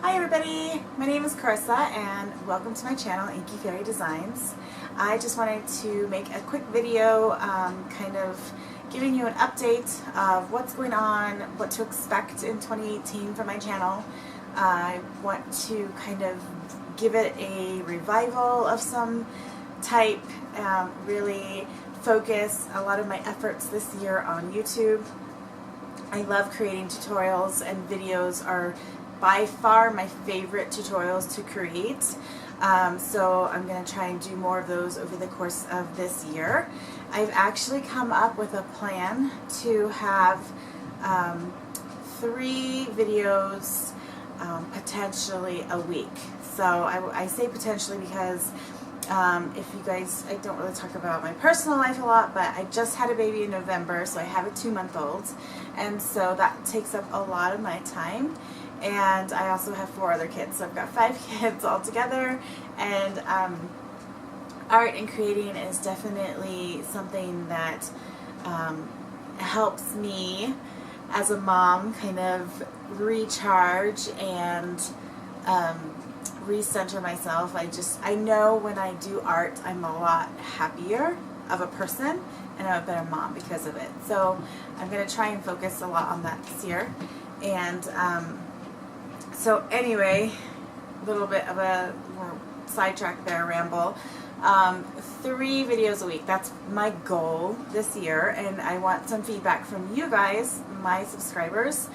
Hi everybody, my name is Carissa and welcome to my channel, Inky Fairy Designs. I just wanted to make a quick video kind of giving you an update of what's going on, what to expect in 2018 from my channel. I want to kind of give it a revival of some type, really focus a lot of my efforts this year on YouTube. I love creating tutorials, and videos are by far my favorite tutorials to create. So I'm going to try and do more of those over the course of this year. I've actually come up with a plan to have 3 videos potentially a week. So I say potentially because if you guys, I don't really talk about my personal life a lot, but I just had a baby in November, so I have a 2-month-old, and so that takes up a lot of my time. And I also have 4 other kids, so I've got 5 kids altogether, and art and creating is definitely something that helps me as a mom kind of recharge and recenter myself. I know when I do art, I'm a lot happier of a person, and I'm a better mom because of it. So I'm going to try and focus a lot on that this year. And so anyway, a little bit of a sidetrack there, ramble. 3 videos a week, that's my goal this year, and I want some feedback from you guys, my subscribers,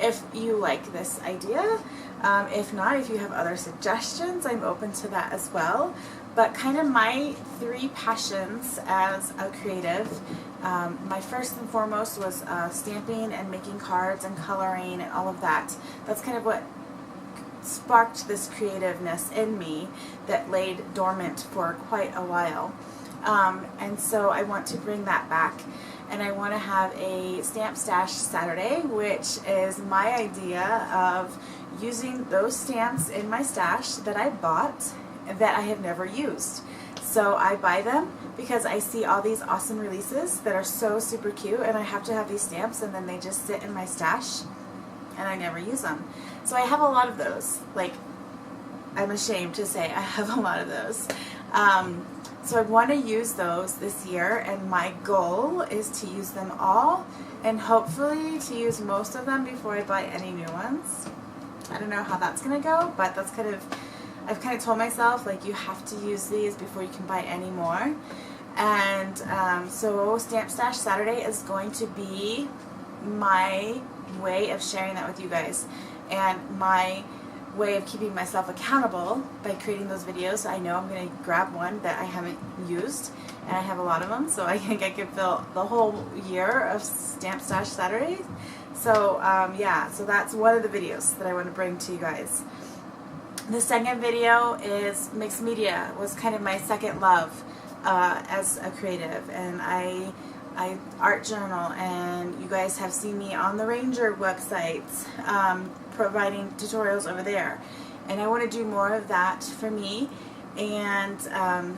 if you like this idea. If not, if you have other suggestions, I'm open to that as well. But kind of my 3 passions as a creative, my first and foremost was stamping and making cards and coloring and all of that. That's kind of what sparked this creativeness in me that laid dormant for quite a while. And so I want to bring that back, and I want to have a Stamp Stash Saturday, which is my idea of using those stamps in my stash that I bought that I have never used. So I buy them because I see all these awesome releases that are so super cute, and I have to have these stamps, and then they just sit in my stash and I never use them. So I have a lot of those. Like, I'm ashamed to say I have a lot of those. So I want to use those this year, and my goal is to use them all, and hopefully to use most of them before I buy any new ones. I don't know how that's going to go, but that's kind of, I've kind of told myself, like, you have to use these before you can buy any more. And so Stamp Stash Saturday is going to be my way of sharing that with you guys, and my way of keeping myself accountable by creating those videos. I know I'm going to grab one that I haven't used, and I have a lot of them, so I think I could fill the whole year of Stamp Stash Saturday. So yeah, so that's one of the videos that I want to bring to you guys. The second video is mixed media. Was kind of my second love as a creative, and I art journal, and you guys have seen me on the Ranger website providing tutorials over there, and I want to do more of that for me. And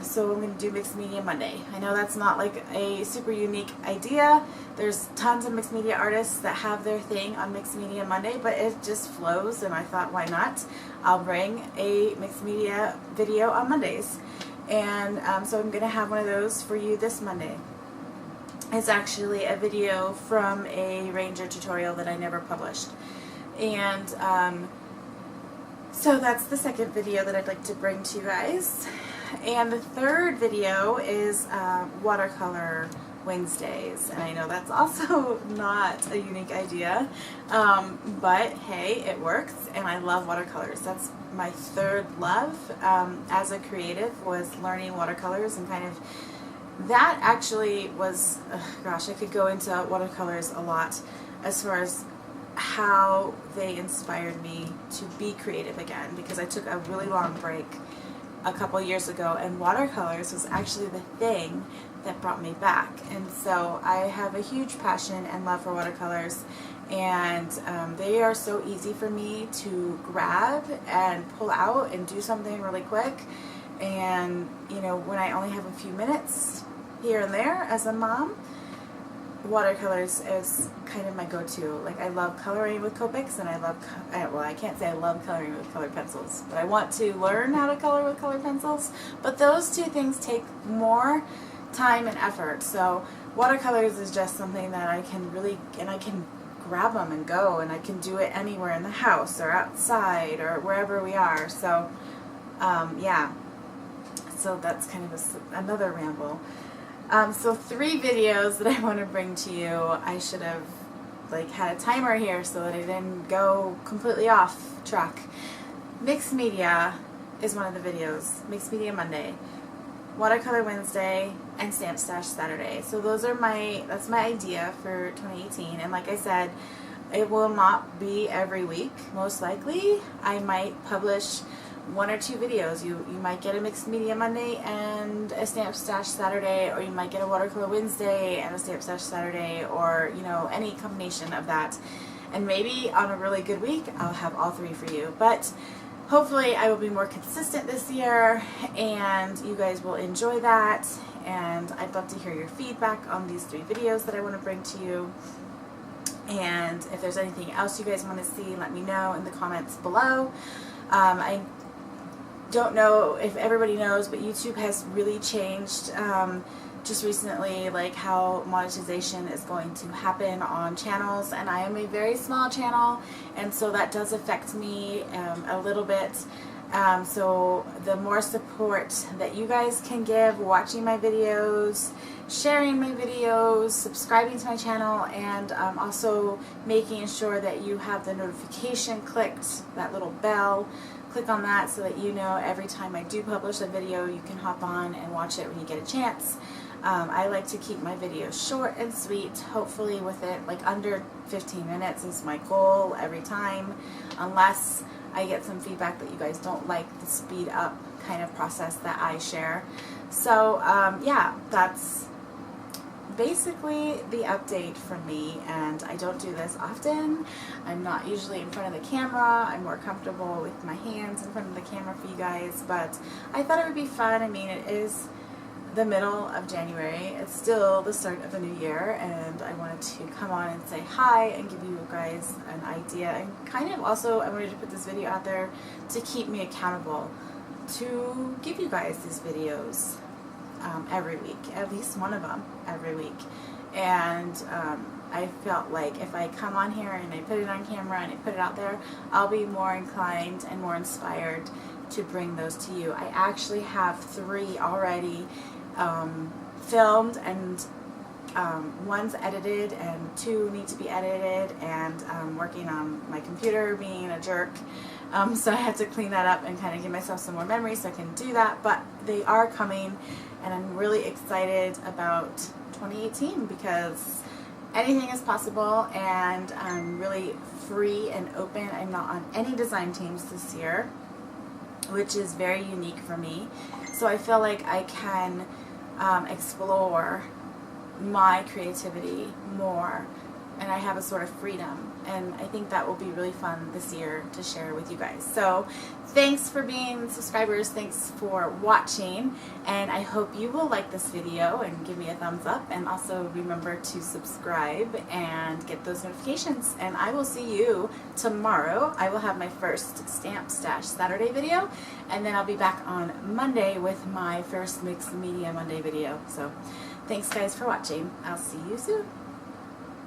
so I'm going to do Mixed Media Monday. I know that's not like a super unique idea. There's tons of mixed media artists that have their thing on Mixed Media Monday, but it just flows, and I thought, why not? I'll bring a mixed media video on Mondays. And so I'm going to have one of those for you this Monday. It's actually a video from a Ranger tutorial that I never published. And so that's the second video that I'd like to bring to you guys. And the third video is Watercolor Wednesdays. And I know that's also not a unique idea, but hey, it works, and I love watercolors. That's my third love as a creative, was learning watercolors, and kind of that actually was, gosh, I could go into watercolors a lot as far as how they inspired me to be creative again, because I took a really long break a couple years ago, and watercolors was actually the thing that brought me back. And so I have a huge passion and love for watercolors, and they are so easy for me to grab and pull out and do something really quick. And you know, when I only have a few minutes here and there as a mom, watercolors is kind of my go-to. Like, I love coloring with Copics, and I love, well, I can't say I love coloring with colored pencils, but I want to learn how to color with colored pencils. But those two things take more time and effort. So watercolors is just something that I can really, and I can grab them and go, and I can do it anywhere in the house or outside or wherever we are. So yeah, so that's kind of another ramble. So 3 videos that I want to bring to you. I should have like had a timer here so that I didn't go completely off track. Mixed Media is one of the videos. Mixed Media Monday, Watercolor Wednesday, and Stamp Stash Saturday. So those are that's my idea for 2018. And like I said, it will not be every week. Most likely, I might publish 1 or 2 videos. You might get a Mixed Media Monday and a Stamp Stash Saturday, or you might get a Watercolor Wednesday and a Stamp Stash Saturday, or you know, any combination of that. And maybe on a really good week, I'll have all 3 for you. But hopefully I will be more consistent this year, and you guys will enjoy that. And I'd love to hear your feedback on these 3 videos that I want to bring to you. And if there's anything else you guys want to see, let me know in the comments below. I don't know if everybody knows, but YouTube has really changed just recently, like how monetization is going to happen on channels, and I am a very small channel, and so that does affect me a little bit. So the more support that you guys can give watching my videos, sharing my videos, subscribing to my channel, and also making sure that you have the notification clicked, that little bell, click on that so that you know every time I do publish a video, you can hop on and watch it when you get a chance. I like to keep my videos short and sweet, hopefully with it like under 15 minutes is my goal every time, unless I get some feedback that you guys don't like the speed up kind of process that I share. So yeah, that's basically the update from me, and I don't do this often. I'm not usually in front of the camera. I'm more comfortable with my hands in front of the camera for you guys, but I thought it would be fun. I mean, it is the middle of January. It's still the start of the new year, and I wanted to come on and say hi and give you guys an idea, and kind of also I wanted to put this video out there to keep me accountable to give you guys these videos every week, at least one of them every week. And I felt like if I come on here and I put it on camera and I put it out there, I'll be more inclined and more inspired to bring those to you. I actually have 3 already filmed, and one's edited and 2 need to be edited, and I'm working on my computer being a jerk, so I had to clean that up and kind of give myself some more memory so I can do that. But they are coming, and I'm really excited about 2018 because anything is possible, and I'm really free and open. I'm not on any design teams this year, which is very unique for me. So I feel like I can explore my creativity more, and I have a sort of freedom, and I think that will be really fun this year to share with you guys. So thanks for being subscribers, thanks for watching, and I hope you will like this video and give me a thumbs up, and also remember to subscribe and get those notifications. And I will see you tomorrow. I will have my first Stamp Stash Saturday video, and then I'll be back on Monday with my first Mixed Media Monday video. So thanks guys for watching. I'll see you soon.